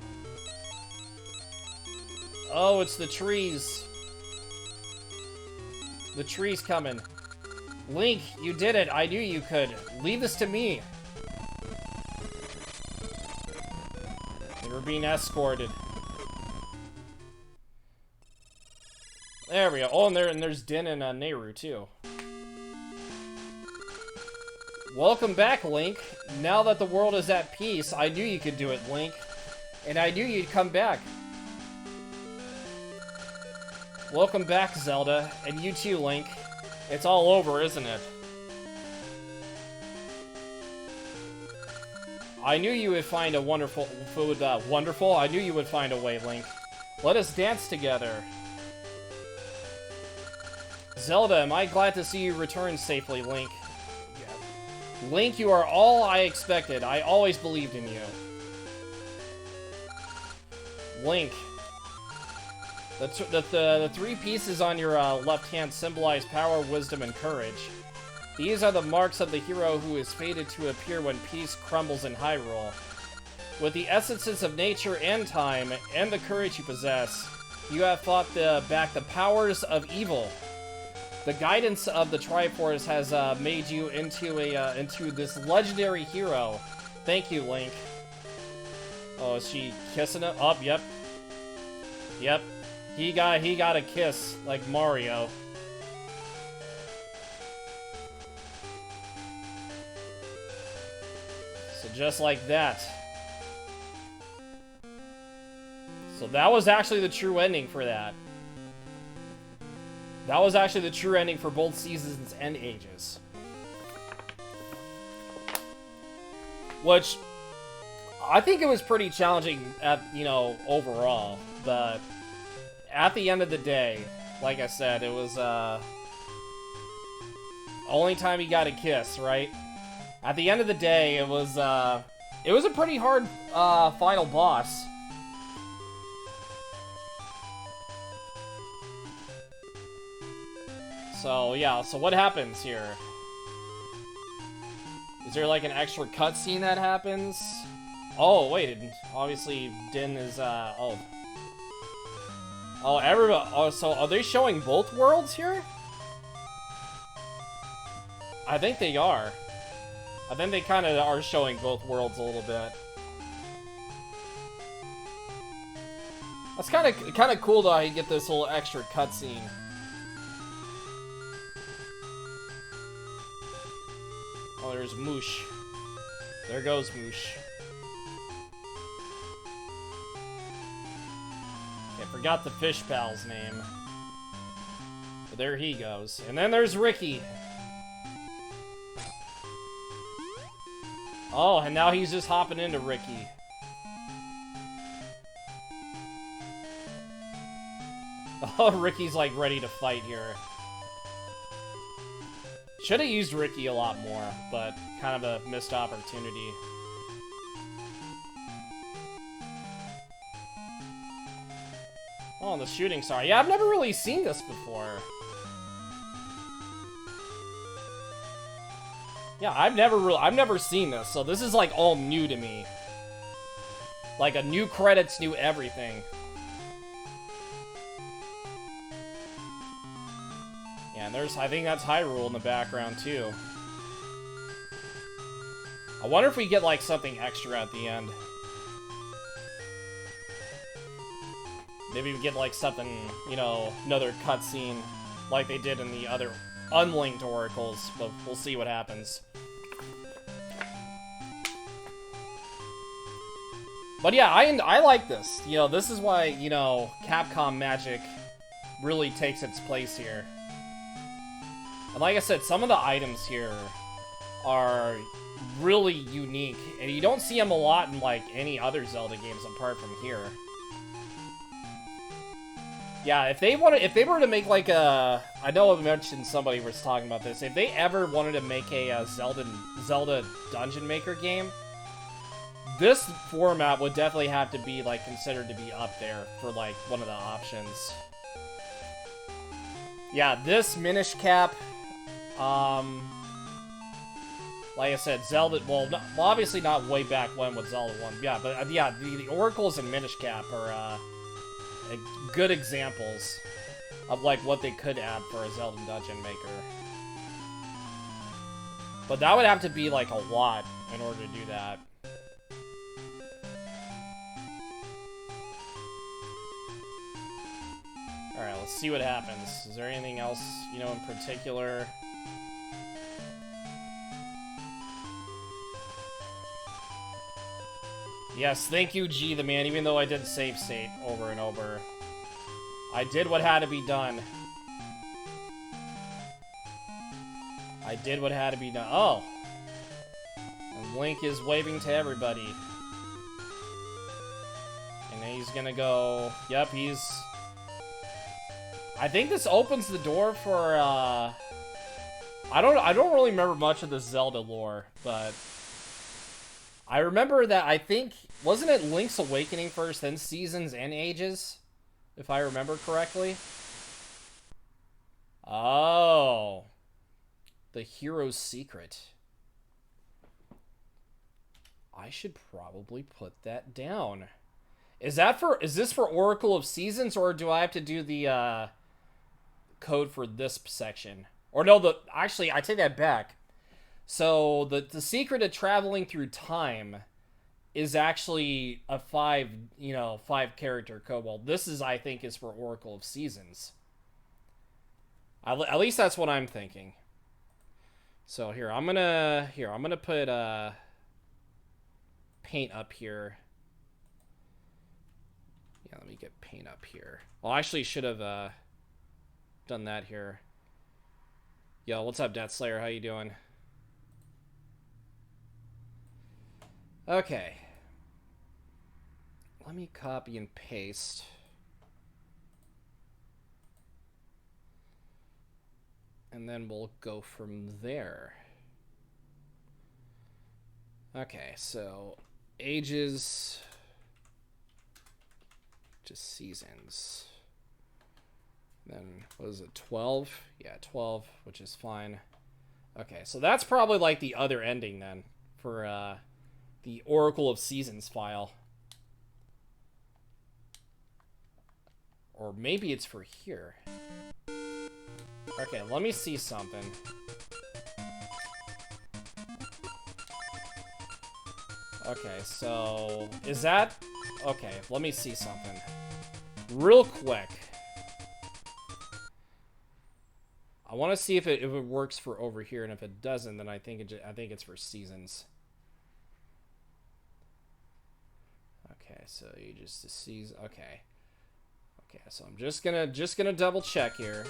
Oh, it's the trees. The tree's coming. Link, you did it. I knew you could. Leave this to me. We're being escorted. There we go. Oh, and there's Din and Nehru, too. Welcome back, Link. Now that the world is at peace, I knew you could do it, Link. And I knew you'd come back. Welcome back, Zelda. And you too, Link. It's all over, isn't it? I knew you would find a wonderful food. Wonderful? I knew you would find a way, Link. Let us dance together. Zelda, am I glad to see you return safely, Link. Yeah. Link, you are all I expected. I always believed in you. Link. The three pieces on your left hand symbolize power, wisdom, and courage. These are the marks of the hero who is fated to appear when peace crumbles in Hyrule. With the essences of nature and time, and the courage you possess, you have fought back the powers of evil. The guidance of the Triforce has made you into this legendary hero. Thank you, Link. Oh, is she kissing him? Oh, yep. Yep. He got a kiss like Mario. So just like that. So that was actually the true ending for that. That was actually the true ending for both seasons and ages. Which, I think it was pretty challenging overall. But at the end of the day, like I said, it was, only time he got a kiss, right? At the end of the day, it was a pretty hard, final boss. So, yeah, so what happens here? Is there, like, an extra cutscene that happens? Oh, wait, obviously, Din is, oh. Oh, everybody, oh, so are they showing both worlds here? I think they are. I think they kind of are showing both worlds a little bit. That's kind of cool though. How you get this little extra cutscene. Oh, there's Moosh. There goes Moosh. Okay, forgot the fish pal's name. But there he goes. And then there's Ricky. Oh, and now he's just hopping into Ricky. Oh, Ricky's like ready to fight here. Should have used Ricky a lot more, but kind of a missed opportunity. Oh, and the shooting star. Yeah, I've never really seen this before. Yeah, I've never seen this, so this is like all new to me. Like a new credits, new everything. Yeah, and I think that's Hyrule in the background too. I wonder if we get like something extra at the end. Maybe we get like something, you know, another cutscene like they did in the other unlinked oracles, but we'll see what happens. But yeah, I like this. You know, this is why, you know, Capcom magic really takes its place here. And like I said, some of the items here are really unique, and you don't see them a lot in like any other Zelda games apart from here. Yeah, if they were to make like a, I know I mentioned somebody was talking about this. If they ever wanted to make a Zelda Dungeon Maker game, this format would definitely have to be like considered to be up there for like one of the options. Yeah, this Minish Cap, like I said, Zelda, well, obviously not way back when with Zelda 1, yeah, but yeah, the Oracles and Minish Cap are good examples of like what they could add for a Zelda Dungeon Maker. But that would have to be like a lot in order to do that. Alright, let's see what happens. Is there anything else, you know, in particular? Yes, thank you, G the man, even though I did save state over and over. I did what had to be done. I did what had to be done. Oh! And Link is waving to everybody. And then he's gonna go... Yep, he's... I think this opens the door for, I don't really remember much of the Zelda lore, but... I remember that, I think... Wasn't it Link's Awakening first, then Seasons and Ages? If I remember correctly? Oh. The hero's secret. I should probably put that down. Is this for Oracle of Seasons, or do I have to do the, code for this section? Or no, actually, I take that back. So, the secret of traveling through time is actually a 5-character code. Well, this is, I think, is for Oracle of Seasons. At least that's what I'm thinking. So here, I'm gonna put paint up here. Yeah, let me get paint up here. Well, I actually should have done that here. Yo, what's up, Death Slayer? How you doing? Okay. Let me copy and paste. And then we'll go from there. Okay, so ages, just seasons. Then, what is it, 12? Yeah, 12, which is fine. Okay, so that's probably like the other ending then for the Oracle of Seasons file. Or maybe it's for here. Okay, let me see something. Okay, so is that... Okay, let me see something. real quick. I want to see if it works for over here, and if it doesn't, then I think it's for seasons. Okay, so you just season. Okay, so I'm just gonna double check here.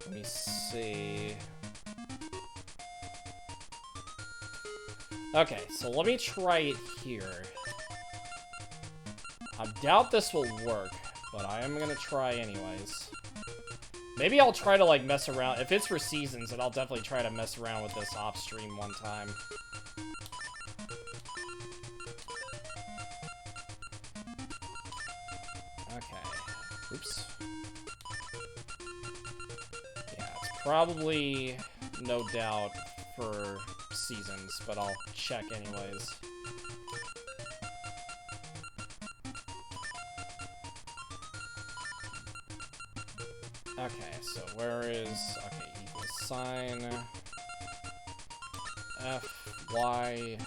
Let me see. Okay, so let me try it here. I doubt this will work, but I am gonna try anyways. Maybe I'll try to, like, mess around. If it's for seasons, then I'll definitely try to mess around with this off stream one time. Okay. Oops. Yeah, it's probably, no doubt, for seasons, but I'll check anyways. Okay, so where is... Okay, equals sign... F, Y...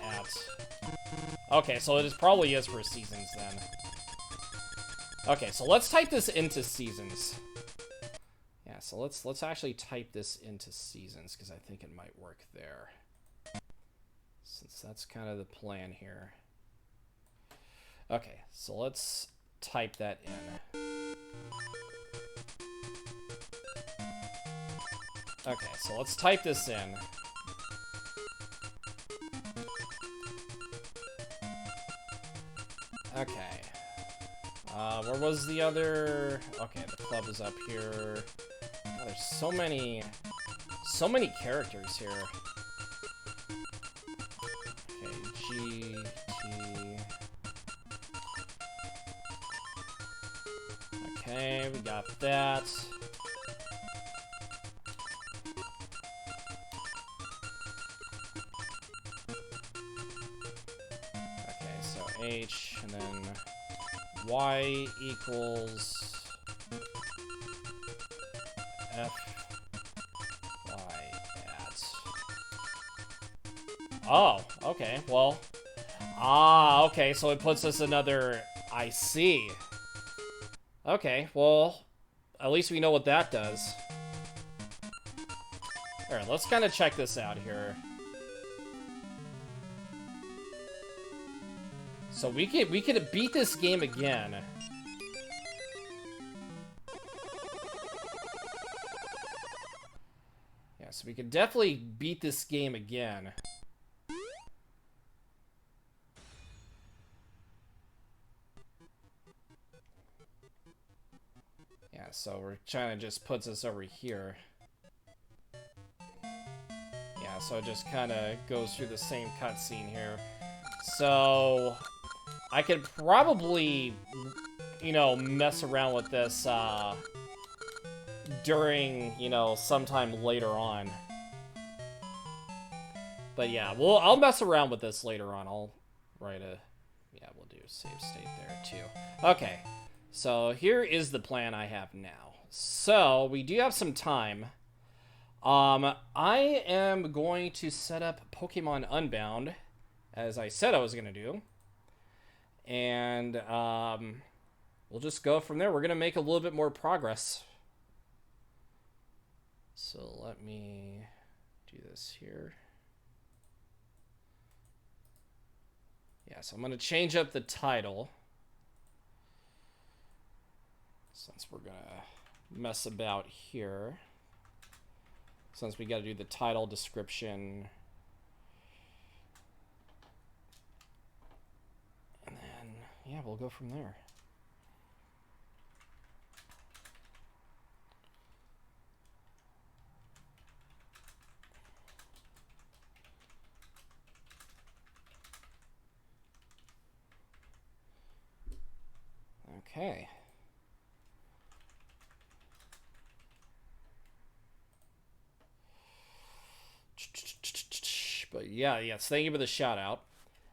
At... Okay, so it probably is for seasons then. Okay, so let's type this into seasons. Yeah, so let's actually type this into seasons, because I think it might work there. Since that's kind of the plan here. Okay, so let's type that in. Okay, so let's type this in. Okay. Where was the other... Okay, the club is up here. God, there's so many characters here. Okay, G, T... Okay, we got that. Okay, so H, and then Y equals F, Y at... Oh, okay, well... Ah, okay, so it puts us another... I see. Okay, well, at least we know what that does. Alright, let's kind of check this out here. So we could beat this game again. Yeah, so we could definitely beat this game again. Yeah, so we're trying to just puts us over here. Yeah, so it just kind of goes through the same cutscene here. So I could probably, you know, mess around with this during, you know, sometime later on. But yeah, well, I'll mess around with this later on. I'll write a... Yeah, we'll do save state there, too. Okay, so here is the plan I have now. So, we do have some time. I am going to set up Pokemon Unbound, as I said I was going to do. And, we'll just go from there. We're going to make a little bit more progress. So, let me do this here. Yeah, so I'm going to change up the title. Since we're going to mess about here. Since we got to do the title, description. And then, yeah, we'll go from there. Okay. But yeah, yes, thank you for the shout out.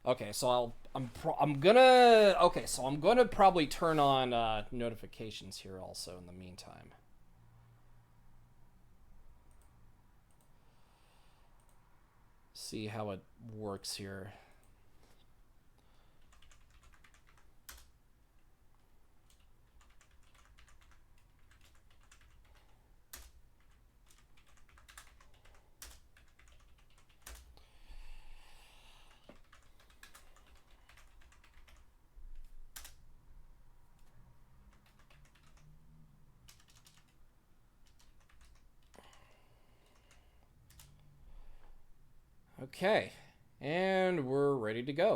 Okay, so I'm gonna probably turn on notifications here also in the meantime. See how it works here. Okay, and we're ready to go.